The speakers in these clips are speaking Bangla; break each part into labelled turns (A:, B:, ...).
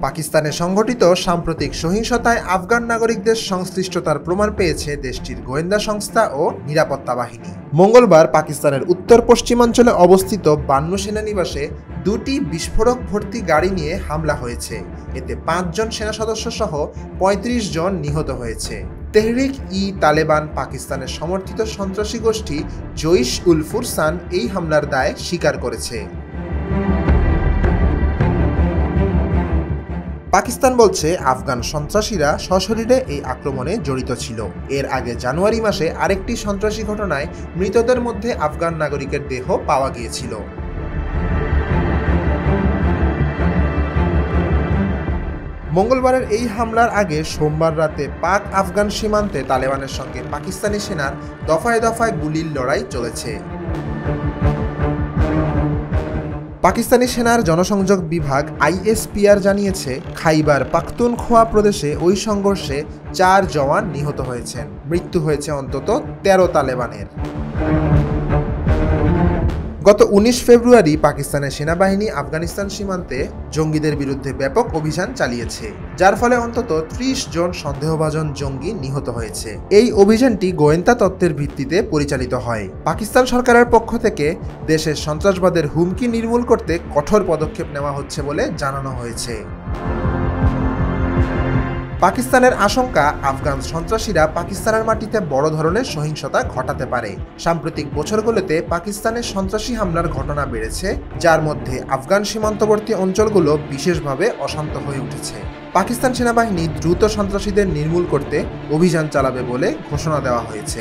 A: পাকিস্তানে সংঘটিত সাম্প্রতিক সহিংসতায় আফগান নাগরিকদের সংশ্লিষ্টতার প্রমাণ পেয়েছে দেশটির গোয়েন্দা সংস্থা ও নিরাপত্তা বাহিনী। মঙ্গলবার পাকিস্তানের উত্তর পশ্চিমাঞ্চলে অবস্থিত বান্নু সেনানিবাসে দুটি বিস্ফোরক ভর্তি গাড়ি নিয়ে হামলা হয়েছে। এতে 5 জন সেনা সদস্য সহ 35 জন নিহত হয়েছে। তেহরিক-ই-তালেবান পাকিস্তানের সমর্থিত সন্ত্রাসী গোষ্ঠী জইশ-উল-ফুরসান এই হামলার দায় স্বীকার করেছে। পাকিস্তান বলছে আফগান সন্ত্রাসীরা সশরীরে এই আক্রমণে জড়িত ছিল। এর আগে জানুয়ারি মাসে আরেকটি সন্ত্রাসী ঘটনায় মৃতদের মধ্যে আফগান নাগরিকের দেহ পাওয়া গিয়েছিল। মঙ্গলবারের এই হামলার আগে সোমবার রাতে পাক আফগান সীমান্তে তালেবানের সঙ্গে পাকিস্তানি সেনার দফায় দফায় গুলির লড়াই চলেছে। পাকিস্তানি সেনার জনসংযোগ বিভাগ ISPR জানিয়েছে, খাইবার পাখতুনখোয়া প্রদেশে ওই সংঘর্ষে 4 জওয়ান নিহত হয়েছেন। মৃত্যু হয়েছে অন্তত 13 তালেবানের। গত 19 ফেব্রুয়ারি পাকিস্তানের সেনাবাহিনী আফগানিস্তান সীমান্তে জঙ্গিদের বিরুদ্ধে ব্যাপক অভিযান চালিয়েছে, যার ফলে অন্তত 30 জন সন্দেহভাজন জঙ্গি নিহত হয়েছে। এই অভিযানটি গোয়েন্দা তথ্যের ভিত্তিতে পরিচালিত হয়। পাকিস্তান সরকারের পক্ষ থেকে দেশের সন্ত্রাসবাদের হুমকি নির্মূল করতে কঠোর পদক্ষেপ নেওয়া হচ্ছে বলে জানানো হয়েছে। পাকিস্তানের আশঙ্কা, আফগান সন্ত্রাসীরা পাকিস্তানের মাটিতে বড় ধরনের সহিংসতা ঘটাতে পারে। সাম্প্রতিক বছরগুলোতে পাকিস্তানের সন্ত্রাসী হামলার ঘটনা বেড়েছে, যার মধ্যে আফগান সীমান্তবর্তী অঞ্চলগুলো বিশেষভাবে অশান্ত হয়ে উঠেছে। পাকিস্তান সেনাবাহিনী দ্রুত সন্ত্রাসীদের নির্মূল করতে অভিযান চালাবে বলে ঘোষণা দেওয়া হয়েছে।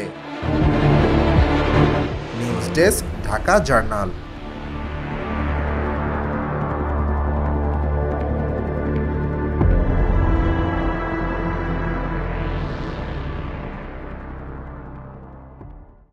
A: News desk, Dhaka journal.